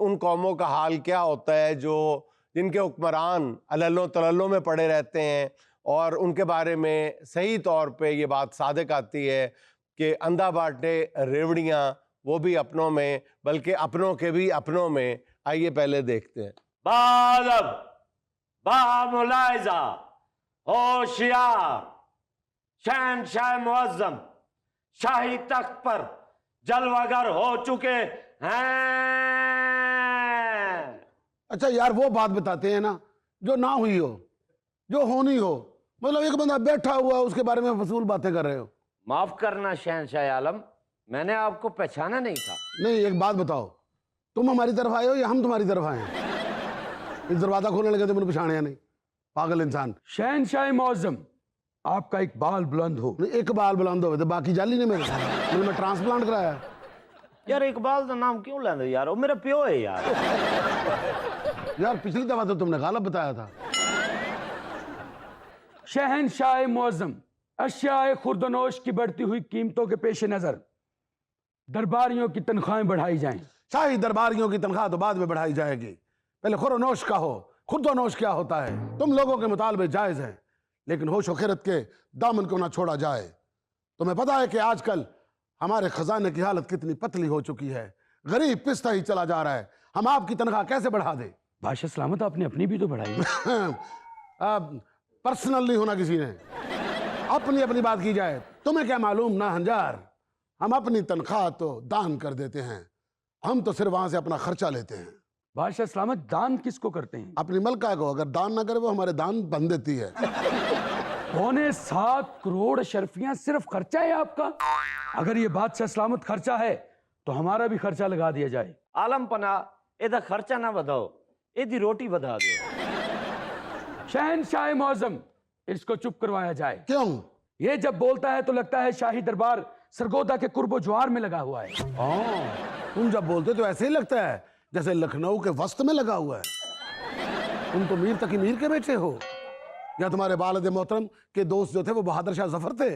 उन कौमों का हाल क्या होता है जो जिनके हुक्मरान अलल्लो तलल्लो में पड़े रहते हैं, और उनके बारे में सही तौर पे ये बात सादिक आती है कि अंधा बांटे रेवड़ियाँ, वो भी अपनों में, बल्कि अपनों के भी अपनों में। आइए पहले देखते हैं। बादब, बामुलाइजा, होशियार, शहंशाह मुअज्जम शाही तख्त पर जलवागर हो चुके हैं। अच्छा यार, वो बात बताते हैं ना जो ना हुई हो, जो होनी हो। मतलब एक बंदा बैठा हुआ उसके बारे में फजूल बातें कर रहे हो। माफ करना शहंशाह आलम, मैंने आपको पहचाना नहीं था। नहीं, एक बात बताओ, तुम हमारी तरफ आए हो या हम तुम्हारी तरफ आए हैं? इस दरवाजा खोलने लगे तो मैंने पहचाना या नहीं? पागल इंसान। शहंशाह मौज़म, आपका एक बाल बुलंद हो। नहीं, एक बाल बुलंद हो तो बाकी जाली ने मेरे मैं ट्रांसप्लांट कराया। यार इकबाल का नाम क्यों लेंदे यार, वो मेरा प्यो है यार। यार पिछली दफा तो तुमने गलत बताया था। शहंशाह मुअज्जम, अशियाए खुर्दनोश की बढ़ती हुई कीमतों के पेश नजर दरबारियों की तनख्वाहें बढ़ाई जाएं। शाही दरबारियों की तनख्वाह तो बाद में बढ़ाई जाएगी, पहले खुर्दनोश का हो। खुर्दनोश क्या होता है? तुम लोगों के मुतालबे जायज है, लेकिन होश खैरत के दामन को ना छोड़ा जाए। तुम्हें पता है कि आजकल हमारे खजाने की हालत कितनी पतली हो चुकी है, गरीब पिसता ही चला जा रहा है। हम आपकी तनख्वाह कैसे बढ़ा दे? बादशाह सलामत, आपने अपनी भी तो बढ़ाई। पर्सनल नहीं होना किसी ने, अपनी अपनी बात की जाए। तुम्हें क्या मालूम ना हंजार, हम अपनी तनख्वाह तो दान कर देते हैं, हम तो सिर्फ वहां से अपना खर्चा लेते हैं। बादशाह सलामत, दान किसको करते हैं? अपनी मलका को, अगर दान ना करे वो हमारे दान बन देती है। 7.25 करोड़ शर्फियां सिर्फ खर्चा है आपका? अगर ये बादशाह सलामत खर्चा है तो हमारा भी खर्चा लगा दिया जाए। आलम पना, एदा खर्चा ना बढ़ाओ, एदी रोटी बढ़ा दो। शहंशाह मौज़म, इसको चुप करवाया जाए। क्यों? ये जब बोलता है तो लगता है शाही दरबार सरगोदा के कुर्बो ज्वार में लगा हुआ है। तुम जब बोलते तो ऐसे ही लगता है जैसे लखनऊ के वस्त में लगा हुआ है। तुम तो मीर तकी मीर के बेटे हो, या तुम्हारे वालिद मोहतरम के दोस्त जो थे वो बहादुर शाह जफर थे?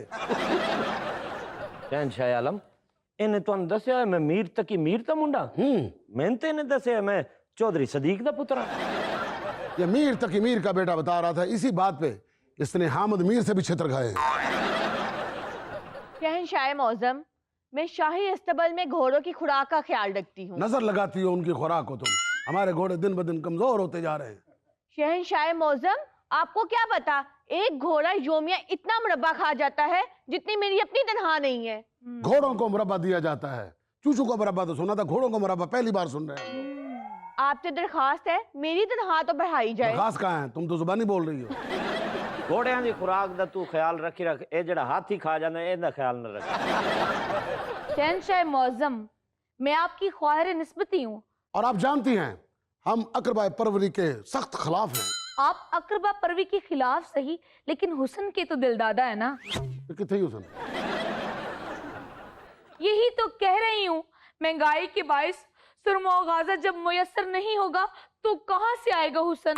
शहंशाह आलम, इन्हें तुहानू दस्या है मैं मीर तकी मीर दा मुंडा? मैंने तो इन्हें दस्या मैं चौधरी सदीक दा पुत्रा। ये मीर तकी मीर का बेटा बता रहा था, इसी बात पे इसने हामिद मीर से भी छितर खाए। शहंशाह मौज़म, मैं शाही अस्तबल में घोड़ों की खुराक का ख्याल रखती हूँ। नजर लगाती हो उनकी खुराक को तुम। हमारे घोड़े दिन ब दिन कमजोर होते जा रहे हैं। शहंशाह मौज़म, आपको क्या पता एक घोड़ा योमिया इतना मुरब्बा खा जाता है जितनी मेरी अपनी तनख्वाह नहीं है। घोड़ों को मुरब्बा दिया जाता है, चूचू को मुरब्बा तो सुना था, घोड़ों को मुरब्बा पहली बार सुन रहे हैं। आपसे दरखास्त है मेरी तनख्वाह तो बढ़ाई जाए। खास कहाँ है? तुम तो जुबानी बोल रही हो। घोड़ियां दी खुराक दा तू ख्याल रखी रख, ए जड़ा हाथी खा जांदा एदा ख्याल न रख। शहंशाह मौज़म, मैं आपकी ख्वाहिर निस्बती हूँ। और आप जानती हैं हम अकरबा परवरी के सख्त खिलाफ हैं। आप अकरबा परवी के खिलाफ सही, लेकिन हुस्न के तो दिलदादा है ना। कितने ही हुस्न? यही तो कह रही हूँ, महंगाई के बाइस सुरमा गाजा जब मुयस्सर नहीं होगा तो कहाँ से आएगा हुस्न?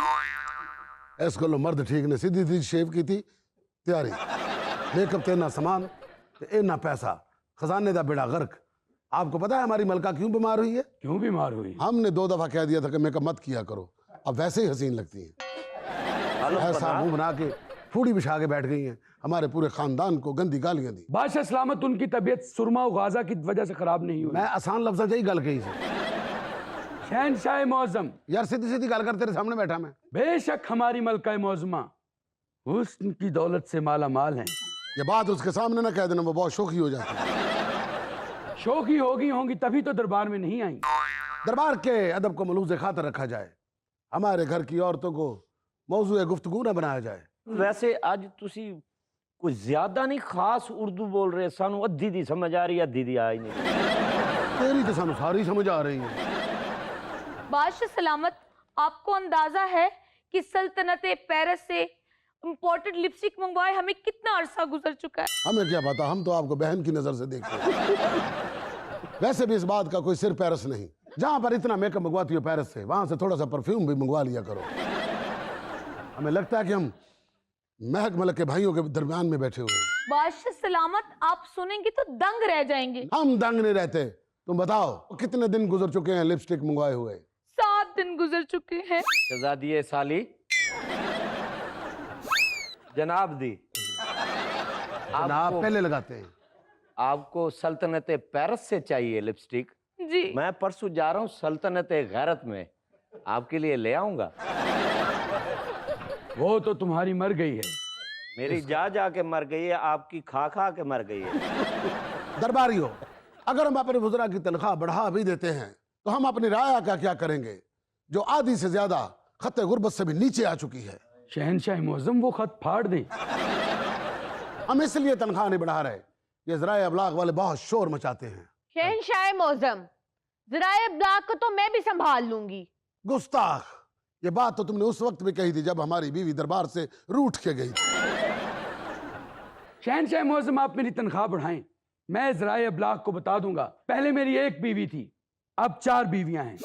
ऐस को लो मर्द ठीक ने सीधी सीधी शेव की थी तैयारी, मेकअप ते ना सामान ते ना पैसा, खजाने दा बेड़ा गर्क। आपको पता है हमारी मलका क्यों बीमार हुई है? क्यों बीमार हुई? हमने 2 दफा कह दिया था कि मेकअप मत किया करो, अब वैसे ही हसीन लगती है। ऐसा मुंह बना के फूड़ी बिछा के बैठ गई हैं, हमारे पूरे खानदान को गंदी गालियां दी। बादशाह सलामत, उनकी तबीयत सुरमा और गाजा की वजह से खराब नहीं हुई। मैं आसान लफ्ज़ यही गल कही थी। शहंशाह मौज़म, यार सीधी सीधी गल कर, तेरे सामने बैठा मैं। बेशक हमारी मलका मौज़मा हुस्न की दौलत से माला माल हैं। ये बात उसके सामने ना कह देना, वो बहुत शौकी हो जाती है। शौकी होंगी तभी तो दरबार में नहीं आई। दरबार के अदब को मलूज़ खातर रखा जाए, हमारे घर की औरतों को मौजूए गुफ्तगू ना बनाया जाए। वैसे आज तुसी कुछ ज्यादा नहीं खास उर्दू बोल रहे, सानू अद्धी दी समझ आ रही है, अद्धी दी आई नहीं। तेरी तो सानू सारी समझ आ रही है। बादशाह सलामत, आपको अंदाजा है कि सल्तनत पेरिस से इंपोर्टेड लिपस्टिक मंगवाए हमें कितना अरसा गुजर चुका है? हमें क्या पता, हम तो आपको बहन की नजर से देखते हैं। वैसे भी इस बात का कोई सिर पेरिस नहीं, जहां पर इतना मेकअप मंगवाती हो पेरिस से, वहां से थोड़ा सा परफ्यूम भी मंगवा लिया करो। हमें लगता है कि हम महक मलक के भाइयों के दरमियान में बैठे हुए हैं। बादशाह सलामत, आप सुनेंगे तो दंग रह जाएंगे। हम दंग नहीं रहते। तुम बताओ कितने दिन गुजर चुके हैं लिपस्टिक मंगवाए हुए? दिन गुजर चुके हैं। शहजादी साली जनाब दी, जनाब पहले लगाते हैं। आपको सल्तनत पेरिस से चाहिए लिपस्टिक? जी मैं परसों जा रहा हूँ सल्तनत गैरत में, आपके लिए ले आऊंगा। वो तो तुम्हारी मर गई है। मेरी जा जा के मर गई है, आपकी खा खा के मर गई है। दरबारियों, अगर हम अपने वज़रा की तनख्वाह बढ़ा भी देते हैं तो हम अपनी राया का क्या करेंगे जो आधी से ज्यादा खत गुर्बत से भी नीचे आ चुकी है। शहनशाह मुअज़्ज़म वो खत फाड़ दे। हम इसलिए तनख्वाह नहीं बढ़ा रहे, ये ज़राए अबलाग वाले बहुत शोर मचाते हैं। शहनशाह मौज़म, ज़राए इब्लाग को तो मैं भी संभाल लूंगी। गुस्ताख, ये बात तो तुमने उस वक्त भी कही थी जब हमारी बीवी दरबार से रूठ के गई थी। शहनशाह मुअज़्ज़म, आप मेरी तनख्वाह बढ़ाएं, मैं ज़राए इब्लाग को बता दूंगा। पहले मेरी एक बीवी थी, अब 4 बीवियां हैं।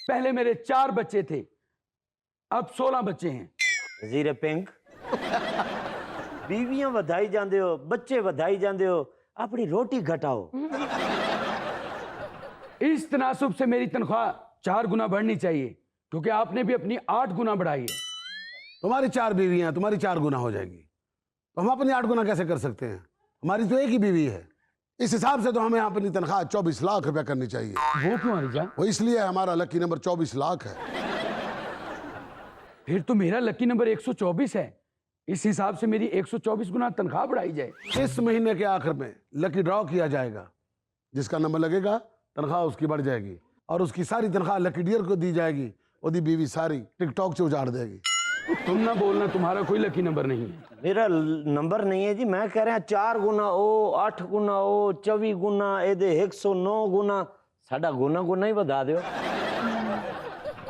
पहले मेरे 4 बच्चे थे, अब 16 बच्चे हैं। वज़ीर पिंक, बीवियां वधाई जाते हो, बच्चे वधाई जाते हो, अपनी रोटी घटाओ। इस तनासुब से मेरी तनख्वाह 4 गुना बढ़नी चाहिए, क्योंकि आपने भी अपनी 8 गुना बढ़ाई है। तुम्हारी 4 बीवियां, तुम्हारी 4 गुना हो जाएगी, तो हम अपनी 8 गुना कैसे कर सकते हैं? हमारी तो एक ही बीवी है। इस हिसाब से तो हमें अपनी तनख्वाह 24 लाख रुपया करनी चाहिए। वो क्यों हरीजा? वो इसलिए हमारा लकी नंबर 24 लाख है। फिर तो मेरा लकी नंबर 124 है। इस हिसाब से मेरी 124 गुना तनख्वाह बढ़ाई जाए। इस महीने के आखिर में लकी ड्रॉ किया जाएगा, जिसका नंबर लगेगा तनख्वाह उसकी बढ़ जाएगी और उसकी सारी तनख्वाह लकी डियर को दी जाएगी। उसकी बीवी सारी टिकटॉक से उजाड़ देगी। तुम ना बोलना, तुम्हारा कोई लकी नंबर नहीं है। मेरा नंबर नहीं है जी, मैं कह रहा 4 गुना ओ, 8 गुना ओ, 24 गुना एदे 109 गुना, साडा गुना गुना ही बता दो।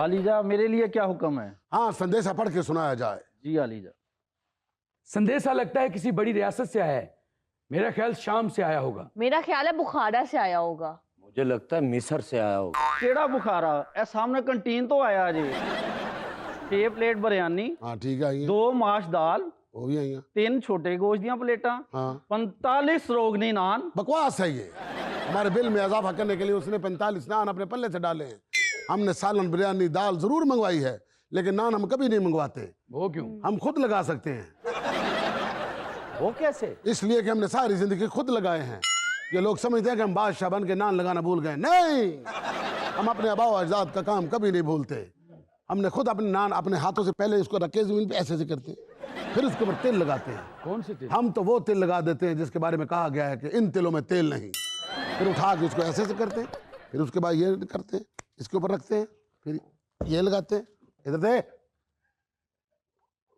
आलीजा, मेरे लिए क्या हुक्म है? हाँ, संदेशा पढ़ के सुनाया जाए। जी आलीजा। संदेशा लगता है किसी बड़ी रियासत से आया है। मेरा ख्याल शाम से आया होगा। मेरा ख्याल है बुखारा से आया होगा। मुझे लगता है मिस्र से आया होगा। केड़ा बुखारा? ए सामने कंटीन तो आया जी। 6 प्लेट बिरयानी, हाँ ठीक है, आइए। 2 माश दाल, वो भी आइए। 3 छोटे गोश्त दियां प्लेटां, हाँ, 45 रोगनी नान। बकवास है ये। हमारे बिल में इजाफा करने के लिए उसने 45 नान अपने पल्ले से डाले हैं। हमने सालन, बिरयानी, दाल जरूर मंगवाई है, लेकिन नान हम कभी नहीं मंगवाते। वो क्यों? हम खुद लगा सकते हैं। वो कैसे? इसलिए कि हमने सारी जिंदगी खुद लगाए हैं। ये लोग समझते हैं कि हम बादशाह बन के नान लगाना भूल गए। नहीं, हम अपने आबाओ अजदाद का काम कभी नहीं भूलते। हमने खुद अपने नान अपने हाथों से पहले इसको रखे जमीन पे ऐसे करते हैं, फिर उसके ऊपर तेल लगाते हैं। कौन से तेल? हम तो वो तेल लगा देते हैं जिसके बारे में कहा गया है कि इन तेलों में तेल नहीं। फिर उठा के उसको ऐसे करते हैं, फिर उसके बाद ये करते हैं, इसके ऊपर रखते हैं, फिर ये लगाते हैं, इधर दे,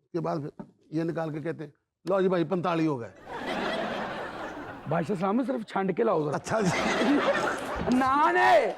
उसके बाद फिर ये निकाल के कहते हैं लो जी भाई 45 हो गए। बादशाह सलामत, सिर्फ छांड के लाओ जरा। अच्छा जी। नान है।